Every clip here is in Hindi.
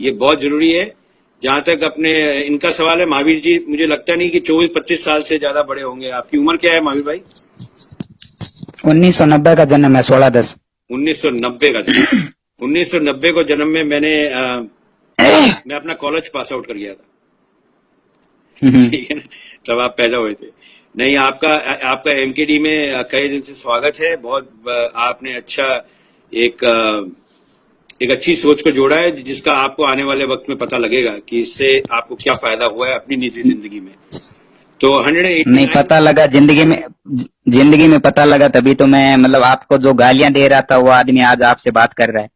ये बहुत जरूरी है। जहां तक अपने इनका सवाल है, महावीर जी, मुझे लगता नहीं कि 24-25 साल से ज्यादा बड़े होंगे। आपकी उम्र क्या है महावीर भाई? 1990 का जन्म है, 16/10। 1990 का जन्म। 1990 को जन्म में मैं अपना कॉलेज पास आउट कर गया था। ठीक है ना, तब आप पैदा हुए थे। नहीं, आपका एमकेडी में कई दिन से स्वागत है। बहुत आपने अच्छा एक अच्छी सोच को जोड़ा है, जिसका आपको आने वाले वक्त में पता लगेगा कि इससे आपको क्या फायदा हुआ है अपनी निजी जिंदगी में। तो 189 नहीं पता लगा जिंदगी में पता लगा, तभी तो मैं मतलब आपको जो गालियां दे रहा था वो आदमी आज आपसे बात कर रहा है।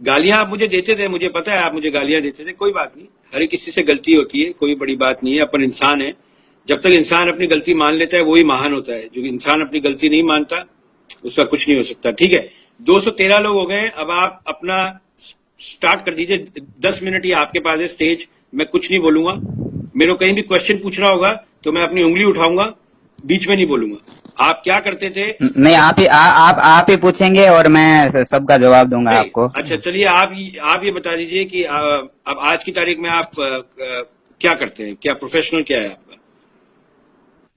गालियां आप मुझे देते थे, मुझे पता है आप मुझे गालियां देते थे। कोई बात नहीं, हर एक किसी से गलती होती है, कोई बड़ी बात नहीं है। अपन इंसान है, जब तक इंसान अपनी गलती मान लेता है वही महान होता है। जो इंसान अपनी गलती नहीं मानता उसका कुछ नहीं हो सकता। ठीक है, 213 लोग हो गए। अब आप अपना स्टार्ट कर दीजिए। 10 मिनट ही आपके पास है स्टेज। मैं कुछ नहीं बोलूंगा। मेरे को कहीं भी क्वेश्चन पूछना होगा तो मैं अपनी उंगली उठाऊंगा, बीच में नहीं बोलूंगा। आप क्या करते थे? नहीं, आप ही पूछेंगे और मैं सबका जवाब दूंगा आपको। अच्छा चलिए, आप ये बता दीजिए कि अब आज की तारीख में आप क्या करते हैं, क्या प्रोफेशनल क्या है आपका?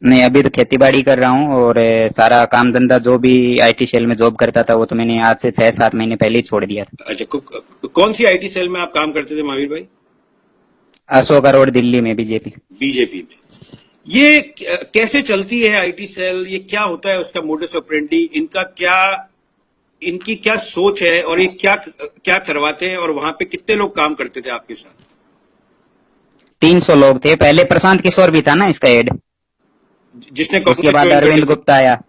नहीं, अभी तो खेती बाड़ी कर रहा हूँ और सारा काम धंधा जो भी आईटी सेल में जॉब करता था वो तो मैंने आज से 6-7 महीने पहले ही छोड़ दिया था। अच्छा, कौन सी आईटी सेल में आप काम करते थे महावीर भाई? अशोक रोड, दिल्ली में, बीजेपी में। ये कैसे चलती है आईटी सेल? ये क्या होता है उसका मोडस ऑपरेंडी? इनकी क्या सोच है और ये क्या करवाते हैं? और वहां पे कितने लोग काम करते थे आपके साथ? 300 लोग थे। पहले प्रशांत किशोर भी था ना इसका हेड, जिसने उसके बाद अरविंद गुप्ता आया।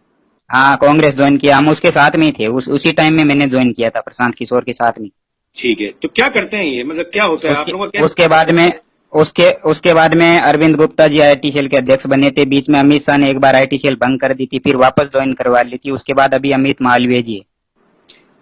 हाँ, कांग्रेस ज्वाइन किया। हम उसके साथ में ही थे, उसी टाइम में मैंने ज्वाइन किया था प्रशांत किशोर के साथ में। ठीक है, तो क्या करते हैं ये, मतलब क्या होता है आप लोगों का? उसके बाद में अरविंद गुप्ता जी आईटी सेल के अध्यक्ष बने थे। बीच में अमित शाह ने एक बार आईटी सेल भंग कर दी थी, फिर वापस ज्वाइन करवा ली थी। उसके बाद अभी अमित मालवीय जी है।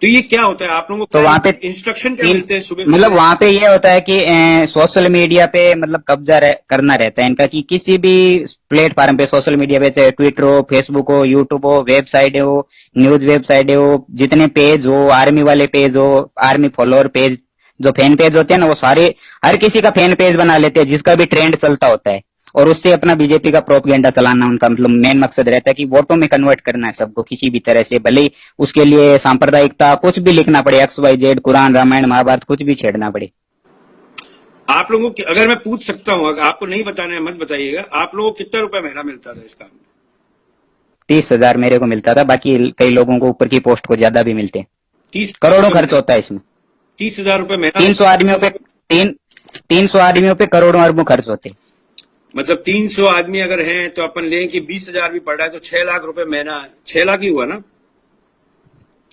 तो ये क्या होता है आप लोगों को? तो वहाँ पे इंस्ट्रक्शन क्या मिलते हैं सुबह? मतलब वहाँ पे ये होता है कि सोशल मीडिया पे मतलब कब्जा करना रहता है इनका, कि किसी भी प्लेटफॉर्म पे, सोशल मीडिया पे, चाहे ट्विटर हो, फेसबुक हो, यूट्यूब हो, वेबसाइट हो, न्यूज वेबसाइट हो, जितने पेज हो, आर्मी वाले पेज हो, आर्मी फॉलोअर पेज, जो फैन पेज होते हैं ना, वो सारे हर किसी का फैन पेज बना लेते हैं जिसका भी ट्रेंड चलता होता है, और उससे अपना बीजेपी का प्रोपगेंडा चलाना उनका मतलब मेन मकसद रहता है कि वोटों में कन्वर्ट करना है सबको किसी भी तरह से। भले ही उसके लिए सांप्रदायिकता कुछ भी लिखना पड़े, XYZ, कुरान, रामायण, महाभारत, कुछ भी छेड़ना पड़े। आप लोगों की, अगर मैं पूछ सकता हूँ, आपको नहीं बताना है मत बताइएगा, आप लोगों को कितना रुपया महीना मिलता था इस काम में? 30,000 मेरे को मिलता था। बाकी कई लोगों को ऊपर की पोस्ट को ज्यादा भी मिलते हैं। 30 करोड़ों खर्च होता है इसमें। 30,000 रुपए महीना? 300 आदमियों पे करोड़ों अरबों खर्च होते। मतलब 300 आदमी अगर हैं तो अपन लें कि 20,000 भी पड़ रहा है तो 6 लाख रुपए महीना। 6 लाख ही हुआ ना?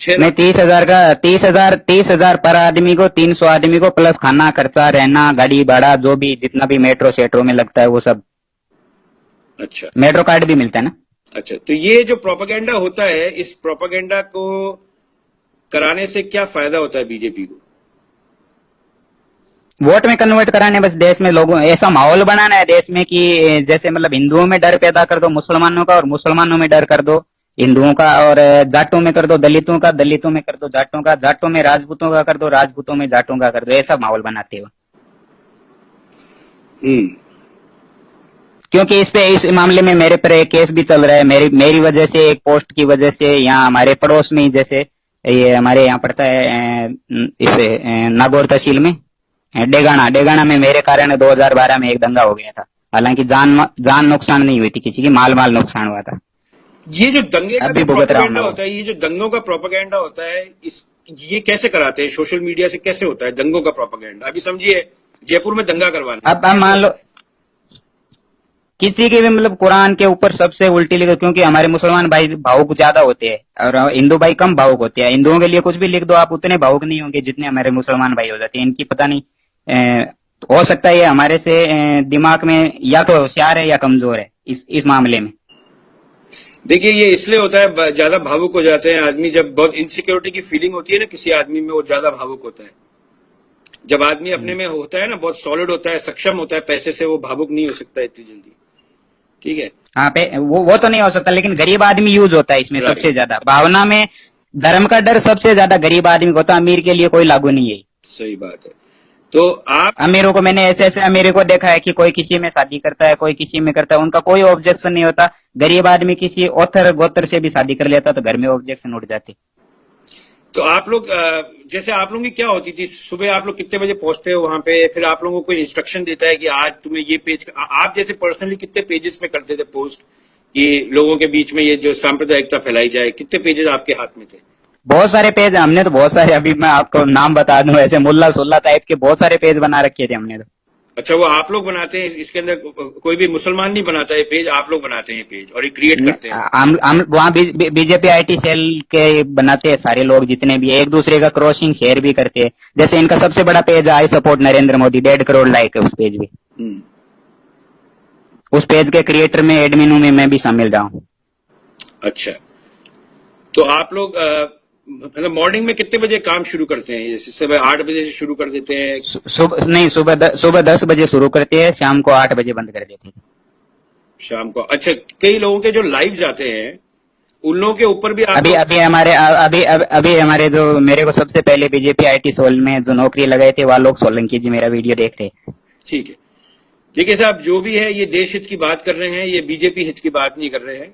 6 नहीं, लाख। 30,000 का 30,000 पर आदमी को, 300 आदमी को, प्लस खाना खर्चा, रहना, गाड़ी भाड़ा, जो भी जितना भी मेट्रो सेट्रो में लगता है वो सब। अच्छा, मेट्रो कार्ड भी मिलता है ना। अच्छा, तो ये जो प्रोपेगेंडा होता है, इस प्रोपेगेंडा को कराने से क्या फायदा होता है बीजेपी को? वोट में कन्वर्ट कराने, बस देश में लोगों ऐसा माहौल बनाना है देश में कि जैसे मतलब हिंदुओं में डर पैदा कर दो मुसलमानों का, और मुसलमानों में डर कर दो हिंदुओं का, और जाटों में कर दो दलितों का, दलितों में कर दो जाटों का, जाटों में राजपूतों का कर दो, राजपूतों में जाटों का कर दो। ऐसा माहौल बनाते हो। क्योंकि इस मामले में मेरे पर एक केस भी चल रहा है। मेरी वजह से, एक पोस्ट की वजह से, यहाँ हमारे पड़ोस में ही, जैसे ये हमारे यहाँ पड़ता है इसे नागौर तहसील में डेगाना में मेरे कारण 2012 में एक दंगा हो गया था। हालांकि जान नुकसान नहीं हुई थी किसी की, माल नुकसान हुआ था। ये जो दंगे का प्रोपेगेंडा होता है, ये जो दंगों का प्रोपेगेंडा होता है, ये कैसे कराते हैं? सोशल मीडिया से कैसे होता है दंगों का प्रोपेगेंडा? अभी समझिए जयपुर में दंगा करवाना, अब मान लो किसी के भी मतलब कुरान के ऊपर सबसे उल्टी लिखो, क्योंकि हमारे मुसलमान भाई भावुक ज्यादा होते हैं और हिंदू भाई कम भावुक होते हैं। हिंदुओं के लिए कुछ भी लिख दो आप, उतने भावुक नहीं होंगे जितने हमारे मुसलमान भाई हो जाते हैं। इनकी पता नहीं हो सकता है ये हमारे से दिमाग में या तो होशियार है या कमजोर है इस मामले में। देखिए, ये इसलिए होता है, ज्यादा भावुक हो जाते हैं आदमी जब बहुत इनसिक्योरिटी की फीलिंग होती है ना किसी आदमी में, वो ज्यादा भावुक होता है। जब आदमी अपने में होता है ना, बहुत सॉलिड होता है, सक्षम होता है पैसे से, वो भावुक नहीं हो सकता इतनी जल्दी। ठीक है, हाँ पे वो तो नहीं हो सकता, लेकिन गरीब आदमी यूज होता है इसमें सबसे ज्यादा। भावना में धर्म का डर सबसे ज्यादा गरीब आदमी को होता है, अमीर के लिए कोई लागू नहीं है। सही बात है। तो आप अमीरों को मैंने ऐसे ऐसे अमीरों को देखा है कि कोई किसी में शादी करता है, कोई किसी में करता है, उनका कोई ऑब्जेक्शन नहीं होता। गरीब आदमी किसी औथर गोत्र से भी शादी कर लेता तो घर में ऑब्जेक्शन उठ जाते। तो आप लोग जैसे आप लोगों की क्या होती थी, सुबह आप लोग कितने बजे पहुंचते हो वहां पे, फिर आप लोगों को कोई इंस्ट्रक्शन देता है कि आज तुम्हें ये पेज, आप जैसे पर्सनली कितने पेजेस पे करते थे पोस्ट कि लोगों के बीच में ये जो सांप्रदायिकता फैलाई जाए, कितने पेजेस आपके हाथ में थे? बहुत सारे पेज हमने तो बहुत सारे, अभी मैं आपको नाम बता दूं, ऐसे मुल्ला सुल्ला टाइप के बहुत सारे पेज बना रखे थे हमने तो। अच्छा, वो आप लोग बनाते हैं? इसके अंदर कोई भी मुसलमान नहीं बनाता है पेज, आप लोग बनाते हैं पेज और ये क्रिएट करते हैं? हम वहाँ बीजेपी आईटी सेल के बनाते हैं सारे लोग जितने भी, एक दूसरे का क्रॉसिंग शेयर भी करते हैं। जैसे इनका सबसे बड़ा page I support Narendra Modi, 1.5 crore like है उस पेज में। उस पेज के क्रिएटर में एडमिन में मैं भी शामिल रहा हूँ। अच्छा, तो आप लोग मतलब मॉर्निंग में कितने बजे काम शुरू करते हैं? जैसे सुबह 8 बजे से शुरू कर देते हैं? सुबह नहीं, सुबह 10 बजे शुरू करते हैं, शाम को 8 बजे बंद कर देते हैं। शाम को? अच्छा, कई लोगों के जो लाइव जाते हैं उन लोगों के ऊपर भी आप अभी हमारे जो, मेरे को सबसे पहले बीजेपी आईटी सोल में जो नौकरी लगाए थे वह लोग सोलंकी जी मेरा वीडियो देख रहे हैं। ठीक है, देखिए साहब, जो भी है ये देश हित की बात कर रहे हैं, ये बीजेपी हित की बात नहीं कर रहे हैं।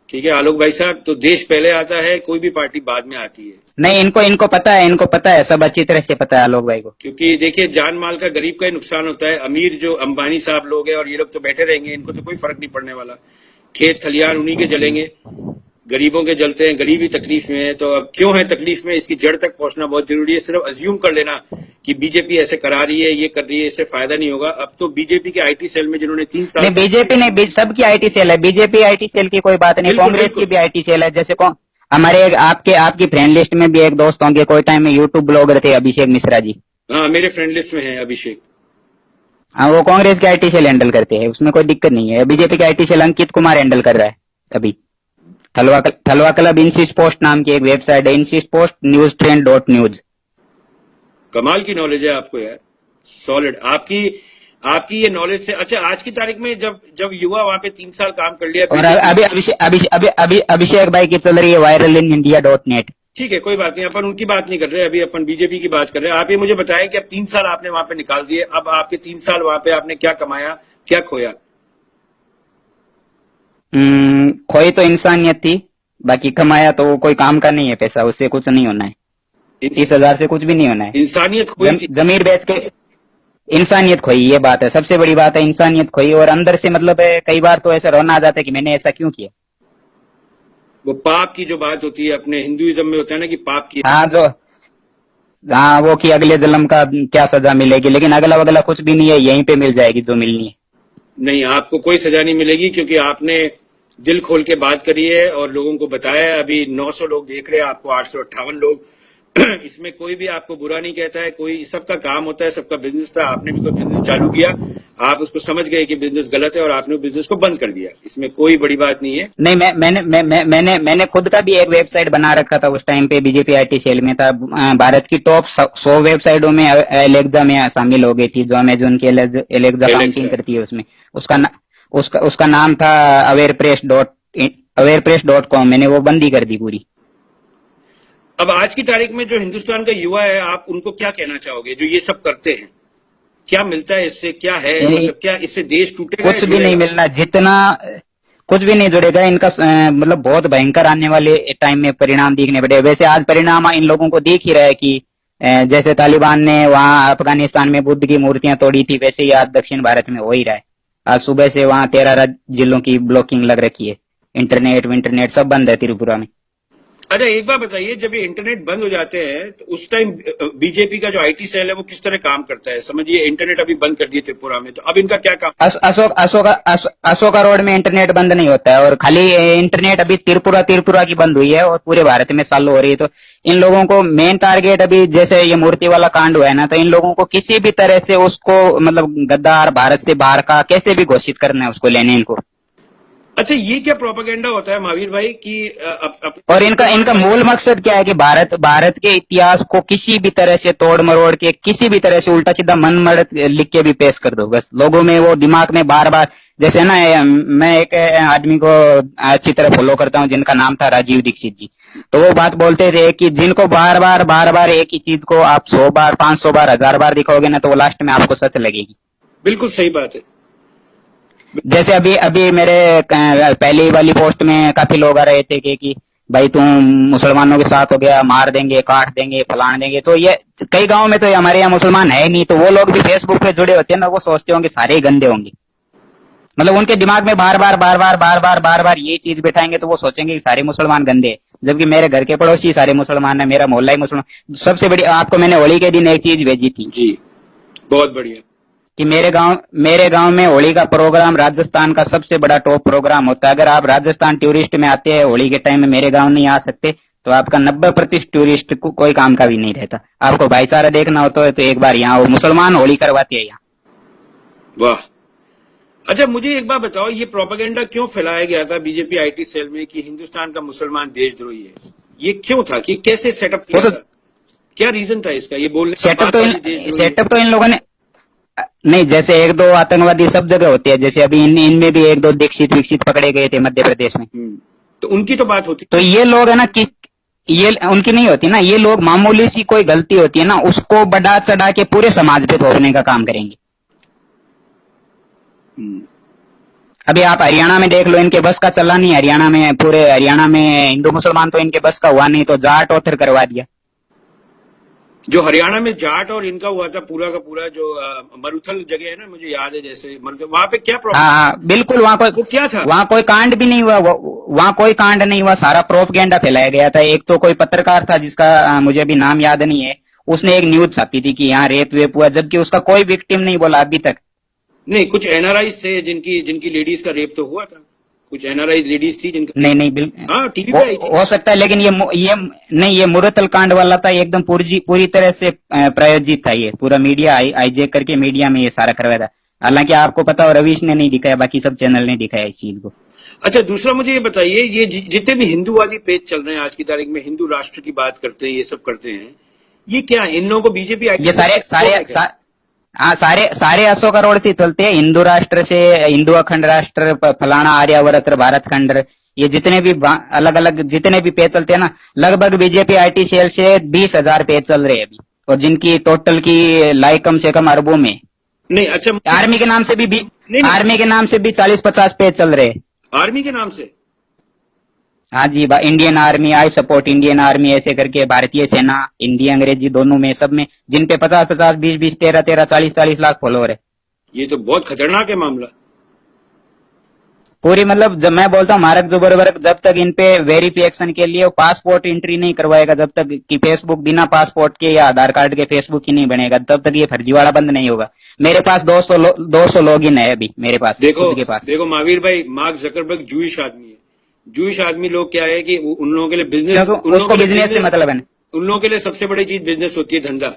ठीक है आलोक भाई साहब, तो देश पहले आता है, कोई भी पार्टी बाद में आती है। नहीं, इनको पता है, सब अच्छी तरह से पता है आलोक भाई को। क्योंकि देखिए, जान माल का गरीब का ही नुकसान होता है। अमीर जो अंबानी साहब लोग हैं और ये लोग तो बैठे रहेंगे, इनको तो कोई फर्क नहीं पड़ने वाला। खेत खलियान उन्हीं के जलेंगे, गरीबों के जलते हैं, गरीब ही तकलीफ में है। तो अब क्यों है तकलीफ में, इसकी जड़ तक पहुंचना बहुत जरूरी है। सिर्फ अज्यूम कर लेना कि बीजेपी ऐसे करा रही है, ये कर रही है, इससे फायदा नहीं होगा। अब तो बीजेपी के आईटी सेल में जिन्होंने 3 साल, नहीं बीजेपी नहीं, सबकी आईटी सेल है, बीजेपी आईटी सेल की कोई बात नहीं। कांग्रेस की भी आईटी सेल है। जैसे हमारे आपकी फ्रेंड लिस्ट में भी एक दोस्त होंगे, कोई टाइम में यूट्यूब ब्लॉगर थे, अभिषेक मिश्रा जी। हाँ, मेरे फ्रेंड लिस्ट में है अभिषेक। हाँ, वो कांग्रेस के आईटी सेल हैंडल करते हैं, उसमें कोई दिक्कत नहीं है। बीजेपी के IT cell Ankit Kumar handle कर रहा है अभी। थलवा क्लब इंसिस्ट पोस्ट नाम की एक वेबसाइट है, insist post news trend .news. कमाल की नॉलेज है आपको यार, सॉलिड आपकी ये नॉलेज से। अच्छा, आज की तारीख में जब युवा वहां पे 3 साल काम कर लिया, और अभी अभिषेक भाई की चल रही है वायरल इन इंडिया .नेट। ठीक है, कोई बात नहीं, अपन उनकी बात नहीं कर रहे, अभी अपन बीजेपी की बात कर रहे हैं। आप ये मुझे बताएं कि अब 3 साल आपने वहां पे निकाल दिए, अब आपके 3 साल वहां पे आपने क्या कमाया, क्या खोया? खोई तो इंसानियत थी, बाकी कमाया तो वो कोई काम का नहीं है पैसा, उससे कुछ नहीं होना है। 30,000 से कुछ भी नहीं होना है। इंसानियत खोई थी, जमीर बेच के इंसानियत खोई, ये बात है, सबसे बड़ी बात है, इंसानियत खोई। और अंदर से मतलब है, कई बार तो ऐसा रोना आ जाता है कि मैंने ऐसा क्यों किया। वो पाप की जो बात होती है, अपने हिंदुइज्म में होता है ना कि पाप की, हाँ वो कि अगले जन्म का क्या सजा मिलेगी, लेकिन अगला कुछ भी नहीं है, यहीं पे मिल जाएगी जो मिलनी है। नहीं, आपको कोई सजा नहीं मिलेगी, क्योंकि आपने दिल खोल के बात करी है और लोगों को बताया है। अभी 900 लोग देख रहे हैं आपको, 858 लोग इसमें कोई भी आपको बुरा नहीं कहता है, कोई, सबका काम होता है, सबका बिजनेस था। आपने भी कोई बिजनेस चालू किया, आप उसको समझ गए कि बिजनेस गलत है और आपने बिजनेस को बंद कर दिया, इसमें कोई बड़ी बात नहीं है। नहीं, मैंने खुद का भी एक वेबसाइट बना रखा था, उस टाइम पे बीजेपी आईटी सेल में था। भारत की टॉप 100 वेबसाइटों में एलेक्सा में शामिल हो गई थी, जो अमेजोन की एलेक्सा काउंटिंग करती है उसमें। उसका नाम था awarepress.com। मैंने वो बंद ही कर दी पूरी। अब आज की तारीख में जो हिंदुस्तान का युवा है, आप उनको क्या कहना चाहोगे जो ये सब करते हैं? क्या मिलता है इससे, क्या है, मतलब क्या इससे देश टूटेगा? कुछ भी नहीं मिलना, जितना कुछ भी नहीं जुड़ेगा इनका। मतलब बहुत भयंकर आने वाले टाइम में परिणाम दिखने पड़े। वैसे आज परिणाम इन लोगों को दिख ही रहा है कि जैसे तालिबान ने वहां अफगानिस्तान में बुद्ध की मूर्तियां तोड़ी थी, वैसे ही आज दक्षिण भारत में हो ही रहा है। आज सुबह से वहां 13 जिलों की ब्लॉकिंग लग रखी है, इंटरनेट सब बंद है त्रिपुरा में। अच्छा, एक बात बताइए, जब ये इंटरनेट बंद हो जाते हैं तो उस टाइम बीजेपी का जो आईटी सेल है वो किस तरह काम करता है? समझिए, इंटरनेट अभी बंद कर दिए त्रिपुरा में, तो अब इनका क्या काम? अशोका रोड में इंटरनेट बंद नहीं होता है, और खाली इंटरनेट अभी त्रिपुरा की बंद हुई है और पूरे भारत में चालू हो रही है। तो इन लोगों को मेन टारगेट अभी, जैसे ये मूर्ति वाला कांड हुआ है ना, तो इन लोगों को किसी भी तरह से उसको मतलब गद्दार, भारत से बाहर का कैसे भी घोषित करना है उसको, लेने इनको। अच्छा, ये क्या प्रोपेगेंडा होता है महावीर भाई कि और इनका मूल मकसद क्या है कि भारत के इतिहास को किसी भी तरह से तोड़ मरोड़ के, किसी भी तरह से उल्टा सीधा मन मर्द लिख के भी पेश कर दो, बस लोगों में वो दिमाग में बार बार। जैसे ना, मैं एक आदमी को अच्छी तरह फॉलो करता हूँ जिनका नाम था राजीव दीक्षित जी। तो वो बात बोलते थे कि जिनको बार बार एक ही चीज को आप 100 बार 500 बार 1000 बार दिखाओगे ना तो वो लास्ट में आपको सच लगेगी। बिल्कुल सही बात है। जैसे अभी अभी मेरे पहली वाली पोस्ट में काफी लोग आ रहे थे कि भाई तुम मुसलमानों के साथ हो गया, मार देंगे, काट देंगे, फलान देंगे। तो ये कई गांव में तो हमारे यहाँ मुसलमान है नहीं, तो वो लोग भी फेसबुक पे जुड़े होते हैं ना, वो सोचते होंगे सारे ही गंदे होंगे। मतलब उनके दिमाग में बार बार ये चीज बिठाएंगे तो वो सोचेंगे कि सारे मुसलमान गंदे हैं। जबकि मेरे घर के पड़ोसी सारे मुसलमान है, मेरा मोहल्ला ही मुसलमान। सबसे बड़ी आपको मैंने होली के दिन एक चीज भेजी थी जी, बहुत बढ़िया। कि मेरे गांव में होली का प्रोग्राम राजस्थान का सबसे बड़ा टॉप प्रोग्राम होता है। अगर आप राजस्थान टूरिस्ट में आते हैं होली के टाइम में मेरे गांव नहीं आ सकते तो आपका 90% टूरिस्ट को कोई काम का भी नहीं रहता। आपको भाईचारा देखना होता है तो एक बार यहाँ मुसलमान होली करवाते हैं यहाँ। वाह। अच्छा, मुझे एक बात बताओ, ये प्रोपेगेंडा क्यों फैलाया गया था बीजेपी आईटी सेल में कि हिंदुस्तान का मुसलमान देशद्रोही है? ये क्यों था कि कैसे सेटअप किया था? क्या रीजन था इसका, ये बोलने का? सेटअप तो इन लोगों ने नहीं, जैसे एक दो आतंकवादी सब जगह होते हैं, जैसे अभी इनमें भी एक दो दीक्षित विकसित पकड़े गए थे मध्य प्रदेश में। तो उनकी तो बात होती, तो ये लोग है ना कि ये उनकी नहीं होती ना, ये लोग मामूली सी कोई गलती होती है ना उसको बढ़ा चढ़ा के पूरे समाज पे थोपने का काम करेंगे। अभी आप हरियाणा में देख लो, इनके बस का चला नहीं। हरियाणा में, पूरे हरियाणा में हिंदू मुसलमान तो इनके बस का हुआ नहीं, तो जाट ऑथर करवा दिया। जो हरियाणा में जाट और इनका हुआ था पूरा का पूरा, जो मरुथल जगह है ना, मुझे याद है, जैसे वहां पे क्या प्रॉब्लम? हाँ बिल्कुल, वहाँ कोई क्या था? वहाँ कोई कांड भी नहीं हुआ, वहाँ कोई कांड नहीं हुआ, सारा प्रोपगेंडा फैलाया गया था। एक तो कोई पत्रकार था जिसका मुझे अभी नाम याद नहीं है, उसने एक न्यूज छापी थी कि यहाँ रेप वेप हुआ, जबकि उसका कोई विक्टिम नहीं बोला अभी तक। नहीं, कुछ एनआरआईज थे जिनकी लेडीज का रेप तो हुआ था। कुछ एनआरआई लेडीज थी जिनका, नहीं बिल्कुल, हाँ टीवी पे आई थी। हो सकता है, लेकिन ये मुरतल कांड वाला था, एकदम पूरी तरह से प्रायोजित था। ये पूरा मीडिया हाईजैक करके मीडिया में ये सारा करवाया था। हालांकि आपको पता हो रवीश ने नहीं दिखाया, बाकी सब चैनल ने दिखाया इस चीज को। अच्छा, दूसरा मुझे ये बताइए, ये जितने भी हिंदूवादी पेज चल रहे हैं आज की तारीख में, हिंदू राष्ट्र की बात करते हैं, ये सब करते हैं, ये क्या है? इन लोगों को बीजेपी ये सारे अशोक अरोड़ से चलते हैं। हिंदू राष्ट्र से, हिंदू अखंड राष्ट्र, फलाना आर्यावर्त, भारत खंड, ये जितने भी अलग अलग जितने भी पेज चलते हैं ना, लगभग बीजेपी आईटी सेल से 20,000 पेज चल रहे हैं अभी, और जिनकी टोटल की लाइक कम से कम अरबों में। नहीं, अच्छा, आर्मी के नाम से भी नहीं, आर्मी के नाम से भी 40-50 पेज चल रहे हैं। आर्मी के नाम से? हाँ जी, Indian army, I support Indian army, ऐसे करके भारतीय सेना, हिंदी अंग्रेजी दोनों में, सब में, जिन पे 50-50, 20-20, 13-13, 40-40 लाख फॉलोअर है। ये तो बहुत खतरनाक है मामला। पूरी, मतलब जब मैं बोलता हूँ मार्क जुकरबर्ग जब तक इन पे वेरिफिकेशन के लिए पासपोर्ट एंट्री नहीं करवाएगा, जब तक कि फेसबुक बिना पासपोर्ट के या आधार कार्ड के फेसबुक ही नहीं बनेगा, तब तक ये फर्जीवाड़ा बंद नहीं होगा। मेरे पास 200 लॉगिन है अभी मेरे पास। देखो महावीर भाई, मार्क जकरबर्ग जूइश आदमी है। जूइश आदमी लोग क्या है कि उन लोगों के लिए बिजनेस, उसको बिजनेस से मतलब है। उन लोगों के लिए सबसे बड़ी चीज बिजनेस होती है, धंधा।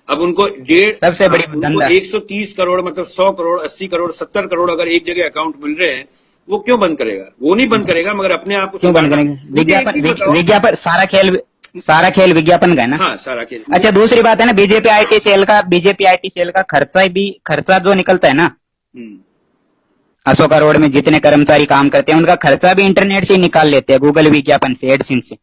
अब उनको सबसे बड़ी धंधा 130 करोड़, मतलब 100 करोड़, 80 करोड़, 70 करोड़ अगर एक जगह अकाउंट मिल रहे हैं, वो क्यों बंद करेगा? वो नहीं बंद करेगा, मगर अपने आप को क्यों बंद करेंगे? विज्ञापन, सारा खेल विज्ञापन का है ना। हाँ, सारा खेल। अच्छा, दूसरी बात है ना, बीजेपी आईटी सेल का खर्चा जो निकलता है ना, अशोक अरोड़ में जितने कर्मचारी काम करते हैं उनका खर्चा भी इंटरनेट से ही निकाल लेते हैं, गूगल विज्ञापन से, एडसेंस से।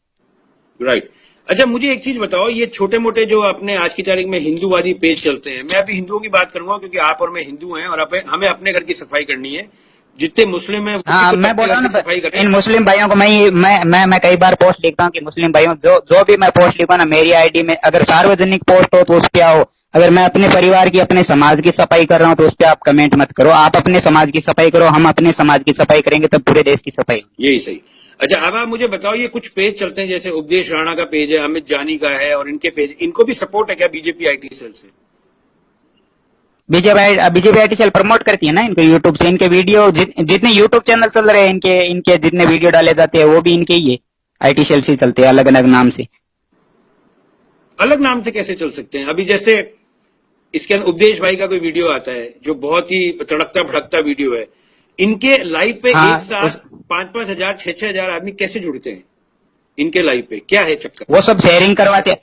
राइट। अच्छा, मुझे एक चीज बताओ, ये छोटे मोटे जो अपने आज की तारीख में हिंदूवादी पेज चलते हैं, मैं अभी हिंदुओं की बात करूंगा क्योंकि आप और मैं हिंदू हैं और हमें अपने घर की सफाई करनी है। जितने मुस्लिम है, हाँ, मैं बोल रहा हूँ इन मुस्लिम भाइयों को, मैं कई बार पोस्ट लिखता हूँ कि मुस्लिम भाइयों, जो भी मैं पोस्ट लिखूँ ना, मेरी आईडी में अगर सार्वजनिक पोस्ट हो तो उस पे आओ। अगर मैं अपने परिवार की, अपने समाज की सफाई कर रहा हूँ तो उस पर आप कमेंट मत करो। आप अपने समाज की सफाई करो, हम अपने समाज की सफाई करेंगे, तब पूरे देश की सफाई। यही सही। अच्छा, अब आप मुझे बताओ, ये कुछ पेज चलते हैं, जैसे उपदेश राणा का पेज है, अमित जानी का है, और इनके पेज, इनको भी सपोर्ट है क्या बीजेपी आईटी सेल से? बीजेपी आईटी सेल प्रमोट करती है ना इनको यूट्यूब से। इनके वीडियो जितने यूट्यूब चैनल चल रहे हैं, इनके जितने वीडियो डाले जाते हैं वो भी इनके ही है, आईटी सेल से चलते हैं, अलग अलग नाम से। अलग नाम से कैसे चल सकते हैं? अभी जैसे इसके अंदर उपदेश भाई का कोई वीडियो आता है जो बहुत ही तड़कता भड़कता वीडियो है, इनके लाइव पे एक साथ 5-5 हजार 6-6 हजार आदमी कैसे जुड़ते हैं इनके लाइव पे? क्या है चक्कर? वो सब शेयरिंग करवाते हैं,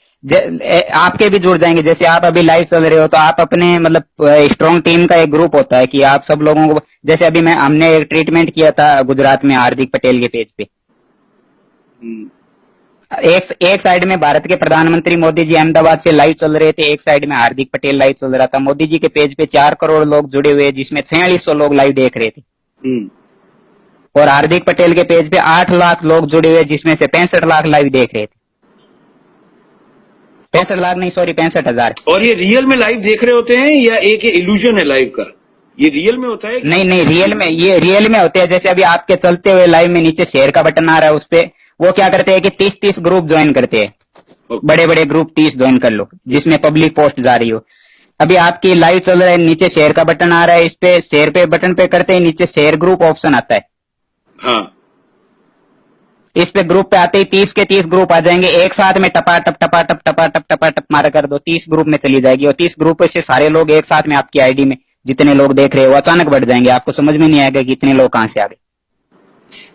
आपके भी जुड़ जाएंगे। जैसे आप अभी लाइव चल रहे हो तो आप अपने, मतलब स्ट्रॉन्ग टीम का एक ग्रुप होता है कि आप सब लोगों को, जैसे अभी हमने एक ट्रीटमेंट किया था गुजरात में हार्दिक पटेल के पेज पे, एक साइड में भारत के प्रधानमंत्री मोदी जी अहमदाबाद से लाइव चल रहे थे, एक साइड में हार्दिक पटेल लाइव चल रहा था। मोदी जी के पेज पे 4 करोड़ लोग जुड़े हुए, जिसमें 4600 लोग लाइव देख रहे थे। और हार्दिक पटेल के पेज पे 8 लाख लोग जुड़े हुए, जिसमें से 65 लाख लाइव देख रहे थे। 65 लाख नहीं, सॉरी, 65,000। और ये रियल में लाइव देख रहे होते हैं या एक इल्यूजन है लाइव का? ये रियल में होता है? नहीं, रियल में होते हैं। जैसे अभी आपके चलते हुए लाइव में नीचे शेयर का बटन आ रहा है, उस पे वो क्या करते हैं कि 30 ग्रुप ज्वाइन करते हैं। बड़े बड़े ग्रुप 30 ज्वाइन कर लो, जिसमें पब्लिक पोस्ट जा रही हो। अभी आपकी लाइव चल रहा है, नीचे शेयर का बटन आ रहा है, इस पे शेयर पे बटन पे करते हैं, नीचे शेयर ग्रुप ऑप्शन आता है। हाँ, इस पे ग्रुप पे आते ही 30 के 30 ग्रुप आ जाएंगे, एक साथ में टपा टप मारा कर दो, 30 ग्रुप में चली जाएगी। और 30 ग्रुप से सारे लोग एक साथ में आपकी आईडी में जितने लोग देख रहे हो अचानक बढ़ जाएंगे, आपको समझ में नहीं आएगा कि इतने लोग कहां से आ गए।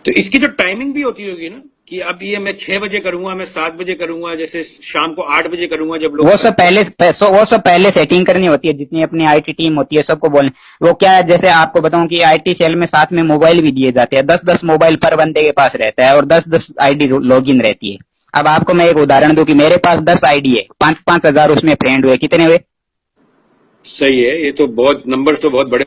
तो इसकी तो टाइमिंग भी होती होगी ना, कि अब ये मैं 6 बजे करूंगा, मैं 7 बजे करूंगा, जैसे शाम को 8 बजे करूंगा जब लोग। वो सब पहले सेटिंग करनी होती है, जितनी अपनी आईटी टीम होती है सबको बोलने। वो क्या है, जैसे आपको बताऊं कि आईटी सेल में साथ में मोबाइल भी दिए जाते हैं, 10-10 मोबाइल पर बंदे के पास रहता है और 10-10 आईडी लॉगिन रहती है। अब आपको मैं एक उदाहरण दूं कि मेरे पास 10 आईडी है, 5-5 हजार उसमें फ्रेंड हुए, कितने हुए? सही है, ये तो बहुत नंबर तो बहुत बड़े।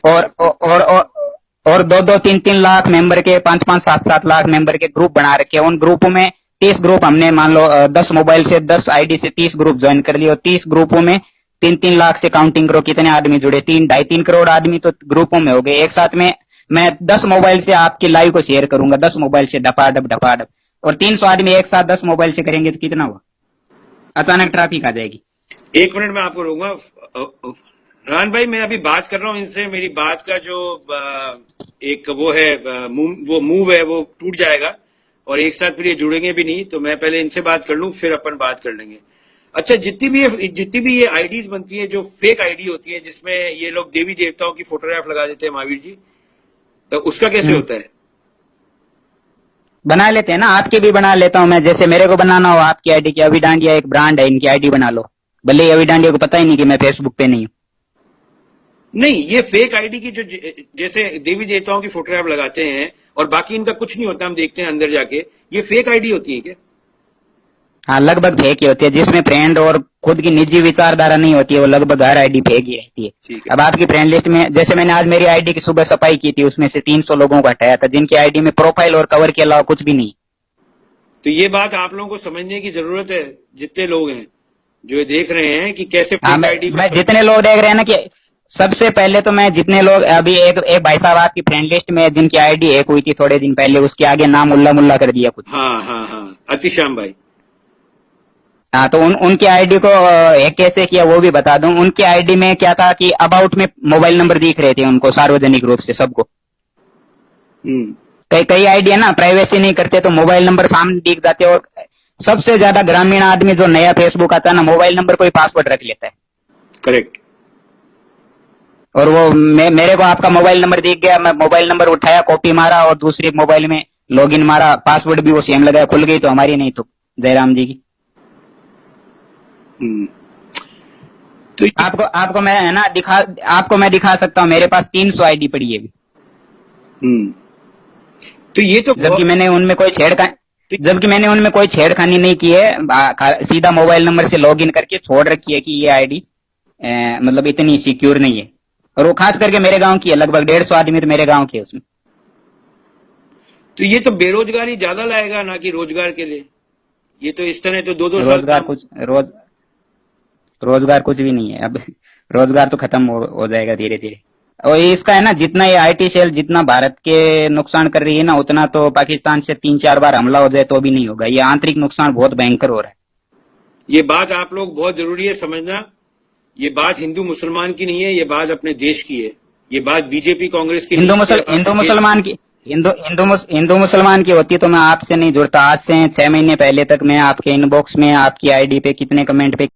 और 2-2, 3-3 लाख मेंबर के, 5-5, 7-7 लाख मेंबर के ग्रुप बना रखे हैं। उन ग्रुपों में 30 ग्रुप हमने मान लो 10 मोबाइल से 10 आईडी से 30 ग्रुप ज्वाइन कर लिए, और 30 ग्रुपों में 3-3 लाख से काउंटिंग करो कितने आदमी जुड़े, 3-2.5-3 करोड़ आदमी तो ग्रुपों में हो गए। एक साथ में मैं 10 मोबाइल से आपकी लाइव को शेयर करूंगा, 10 मोबाइल से डपाडप, और 300 आदमी एक साथ 10 मोबाइल से करेंगे तो कितना हुआ? अचानक ट्रैफिक आ जाएगी। 1 मिनट में आपको रोकूंगा। रान भाई, मैं अभी बात कर रहा हूँ इनसे, मेरी बात का जो एक वो है वो मूव है वो टूट जाएगा, और एक साथ फिर ये जुड़ेंगे भी नहीं। तो मैं पहले इनसे बात कर लूं, फिर अपन बात कर लेंगे। अच्छा, जितनी भी ये आईडीज बनती है जो फेक आईडी होती है, जिसमें ये लोग देवी देवताओं की फोटोग्राफ लगा देते हैं महावीर जी, तो उसका कैसे होता है? बना लेते हैं ना, आपकी भी बना लेता हूं मैं। जैसे मेरे को बनाना हो आपकी आईडी की, अभी डांडिया एक ब्रांड है, इनकी आईडी बना लो। भले ही अभी डांडिया को पता ही नहीं कि मैं फेसबुक पे नहीं हूँ। नहीं, ये फेक आईडी की जो जैसे देवी देवताओं की फोटोग्राफ लगाते हैं और बाकी इनका कुछ नहीं होता, हम देखते हैं अंदर जाके, ये फेक आईडी होती है क्या? हाँ, लगभग फेक ही होती है। जिसमें फ्रेंड और खुद की निजी विचारधारा नहीं होती है, वो लगभग हर आईडी फेक ही रहती है। अब आपकी फ्रेंड लिस्ट में, जैसे मैंने आज मेरी आईडी की सुबह सफाई की थी, उसमें से 300 लोगों को हटाया था, जिनकी आईडी में प्रोफाइल और कवर के अलावा कुछ भी नहीं। तो ये बात आप लोगों को समझने की जरूरत है, जितने लोग हैं जो देख रहे हैं कि कैसे फेक आईडी। मैं जितने लोग देख रहे हैं ना, कि सबसे पहले तो मैं जितने लोग अभी एक भाई साहब आपकी फ्रेंड लिस्ट में जिनकी आईडी हैक हुई थी थोड़े दिन पहले, उसके आगे नाम मुल्ला कर दिया कुछ। हाँ, अतिश्याम भाई। हाँ, तो उनकी आईडी को हैक कैसे किया वो भी बता दूं। उनकी आईडी में क्या था कि अबाउट में मोबाइल नंबर दिख रहे थे उनको सार्वजनिक रूप से सबको। कई आईडी है ना, प्राइवेसी नहीं करते तो मोबाइल नंबर सामने दिख जाते। और सबसे ज्यादा ग्रामीण आदमी जो नया फेसबुक आता है ना, मोबाइल नंबर कोई पासवर्ड रख लेता है। करेक्ट। और वो मेरे को आपका मोबाइल नंबर दिख गया, मैं मोबाइल नंबर उठाया, कॉपी मारा और दूसरी मोबाइल में लॉगिन मारा, पासवर्ड भी वो सेम लगाया, खुल गई तो हमारी नहीं तो जयराम जी की। तो आपको मैं है ना आपको मैं दिखा सकता हूँ, मेरे पास 300 आईडी पड़ी है। तो ये तो जबकि मैंने उनमें कोई छेड़खानी नहीं की है, सीधा मोबाइल नंबर से लॉगिन करके छोड़ रखी है कि ये आईडी मतलब इतनी सिक्योर नहीं है। और वो खास करके मेरे गांव की है, लगभग 150 आदमी तो मेरे गांव के है उसमें। तो ये तो बेरोजगारी ज्यादा लाएगा ना कि रोजगार के लिए। ये तो इस तरह तो 2-2 साल रोजगार कुछ भी नहीं है। अब रोजगार तो खत्म हो जाएगा धीरे धीरे। और इसका है ना, जितना ये आईटी सेल जितना भारत के नुकसान कर रही है ना, उतना तो पाकिस्तान से 3-4 बार हमला हो जाए तो भी नहीं होगा। ये आंतरिक नुकसान बहुत भयंकर हो रहा है। ये बात आप लोग बहुत जरूरी है समझना। ये बात हिंदू मुसलमान की नहीं है, ये बात अपने देश की है। ये बात बीजेपी कांग्रेस की हिंदू मुसलमान की होती तो मैं आपसे नहीं जुड़ता। आज से 6 महीने पहले तक मैं आपके इनबॉक्स में आपकी आईडी पे कितने कमेंट पे